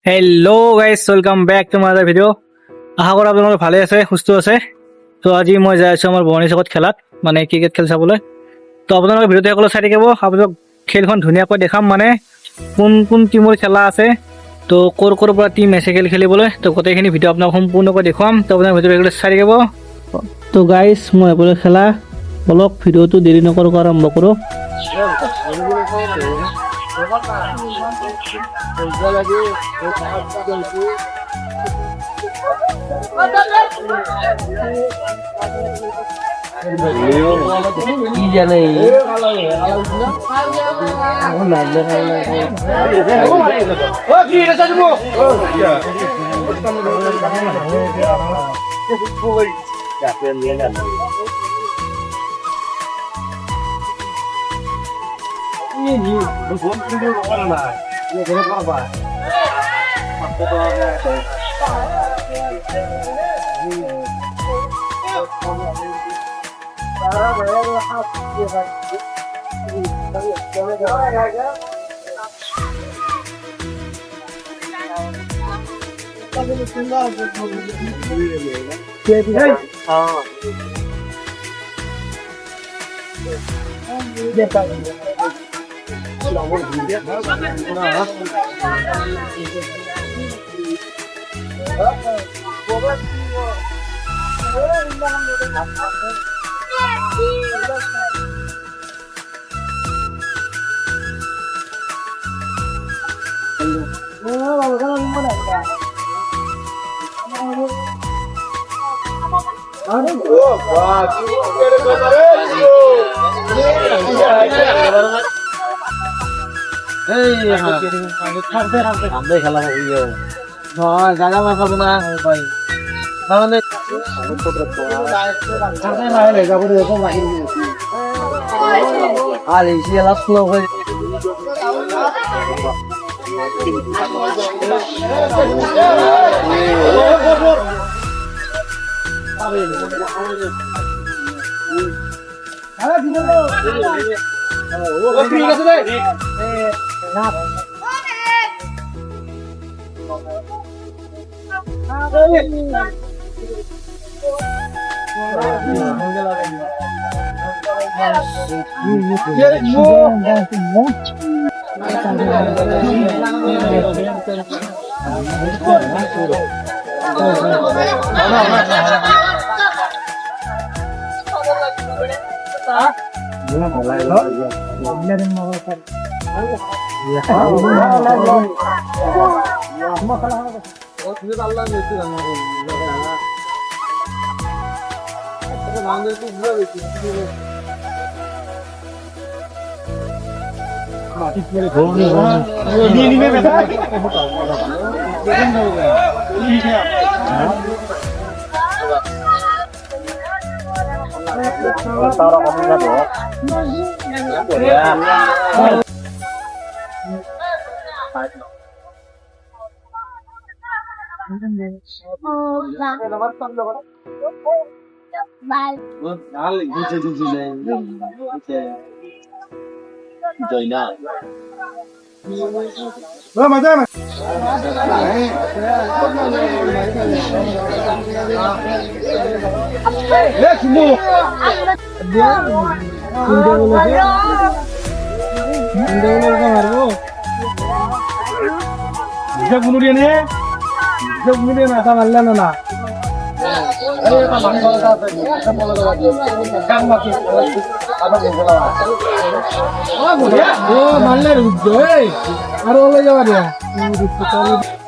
Hello' guys, welcome back to my ভিডিঅ'। আশা কৰোঁ আপোনালোকে ভালে আছে, সুস্থ আছে। তো আজি মই যাই আছোঁ আমাৰ ভৱানী চকত খেলাত, মানে ক্ৰিকেট খেল চাবলৈ। তো আপোনালোকে ভিডিঅ'টো সকলো চাই থাকিব। আপোনালোক খেলখন ধুনীয়াকৈ দেখাম, মানে কোন কোন টিমৰ খেলা আছে, তো ক'ৰ পৰা টিম আছে খেল খেলিবলৈ। তো গোটেইখিনি ভিডিঅ' আপোনাক সম্পূৰ্ণকৈ দেখুৱাম। তো আপোনাৰ ভিডিঅ'টো সকলো চাই থাকিব। তো গাইজ, মই সকলো খেলা অলপ ভিডিঅ'টো দেৰি নকৰোঁ, আৰম্ভ কৰোঁ।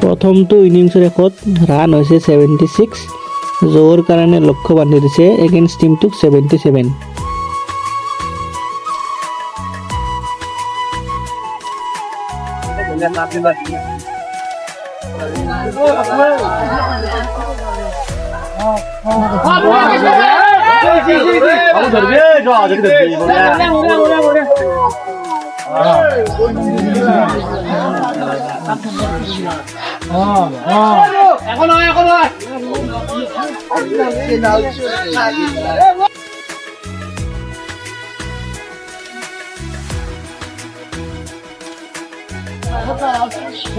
প্ৰথমটো ইনিংছৰ শেষত ৰান হৈছে 76, যোৱাৰ কাৰণে লক্ষ্য বান্ধি দিছে এগেইনষ্ট টিমটোক 77।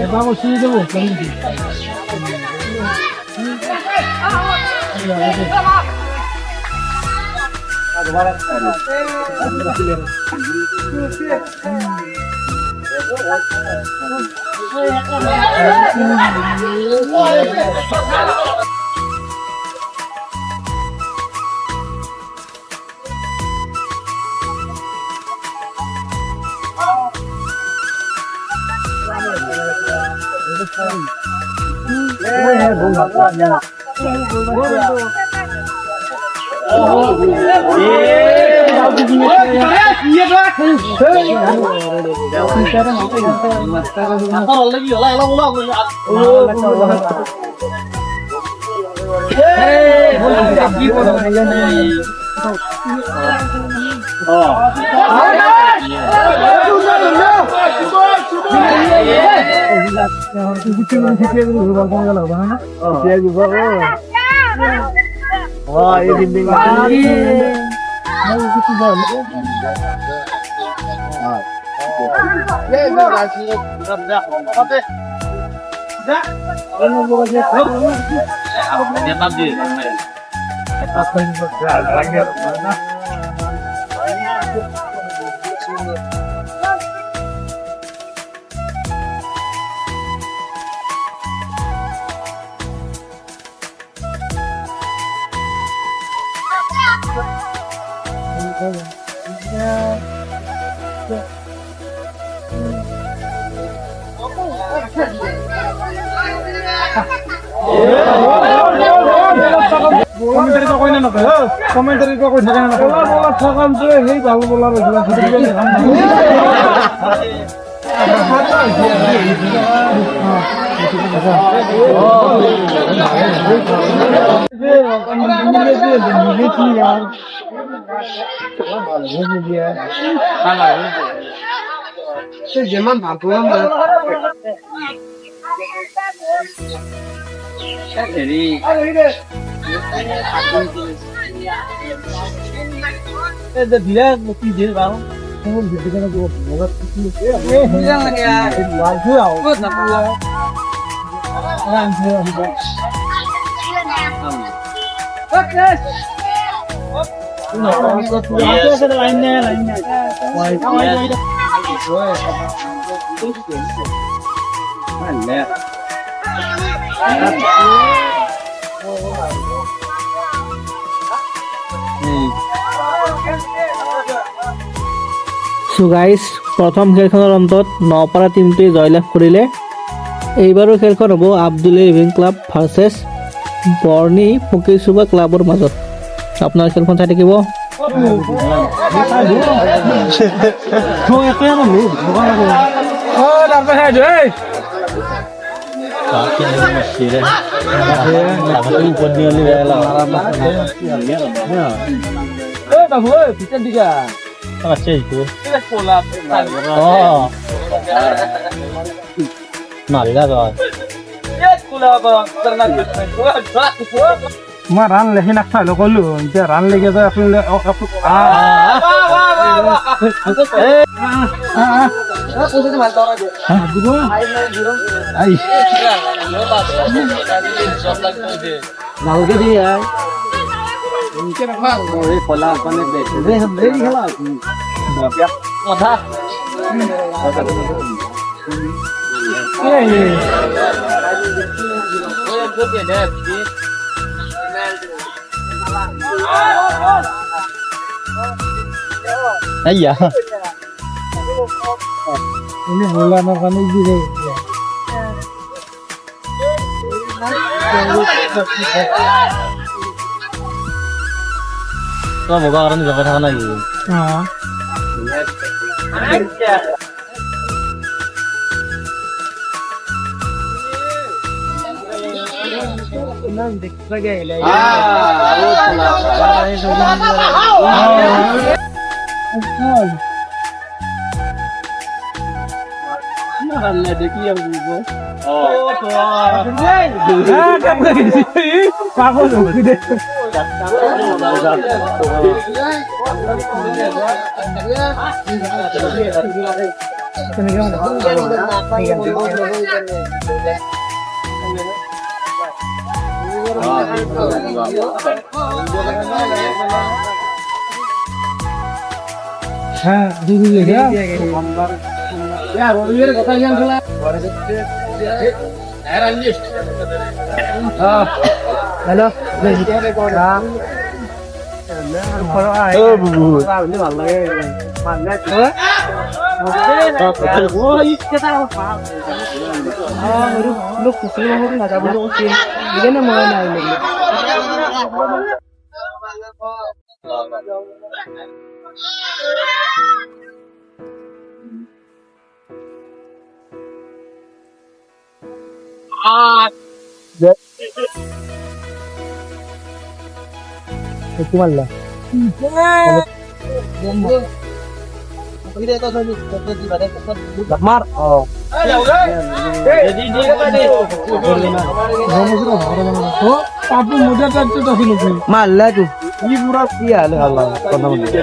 এবার বসিয়ে দেবো কমেন্টারি তো কই না না কমেন্টারি তো কই থাকে না বলা ঠকাম তো এই ভালো বলা যেমন ভাবলাম সো গাইস প্ৰথম খেলখনৰ অন্তত নপাৰা টিমটোৱে জয়লাভ কৰিলে। এইবাৰৰ খেলখন হ'ব আব্দুল ইভিং ক্লাব ভাৰ্চেছ বৰ্ণি ফকিৰচুবা ক্লাবৰ মাজত। আপোনাৰ খেলখন চাই থাকিব। মই ৰান লেখি নাখালো কলো এতিয়া ৰান লেগে যায় Iya. Ini bola makan ini. Kau mau orang juga ke sana lagi. হ্যাঁ দিদি হ্যালো মারলা মার মারলা তু পুরা কি আলে আল্লাহ কথা বলতে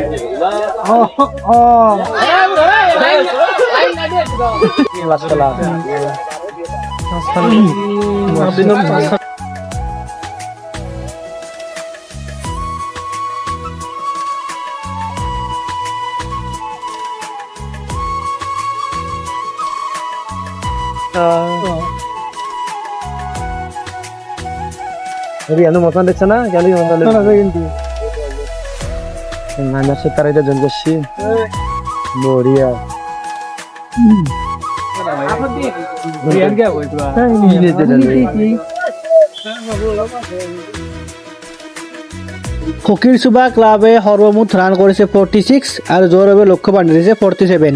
মতন দেখছে না গেলি কিন্তু নানা সে তার এটা জন করছি মরিয়া ফকির সুবা ক্লাবে সর্বমুঠ রান করেছে 46 আর জোরবে লক্ষ্য বান্ধিছে 47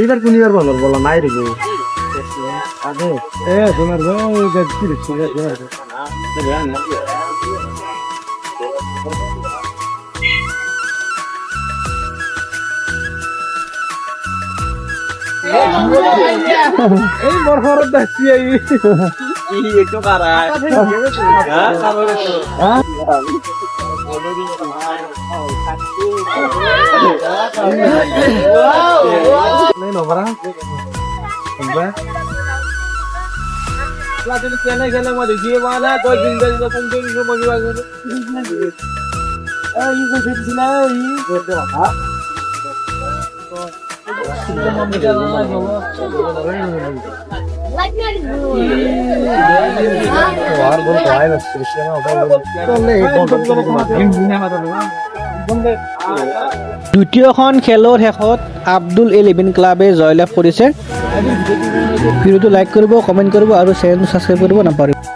এবার কুনিবার বলা নাই রে তোমার এই বরফরত দেখছি এই একটু কারায় খেলে মধ্যে গিয়ে বানা কয় দিন দ্বিতীয়খন খেলৰ শেষত আব্দুল 11 ক্লাবে জয়লাভ কৰিছে। ভিডিঅ'টো লাইক কৰিব, কমেণ্ট কৰিব আৰু চেনেলটো ছাবস্ক্ৰাইব কৰিব নাপাহৰিব।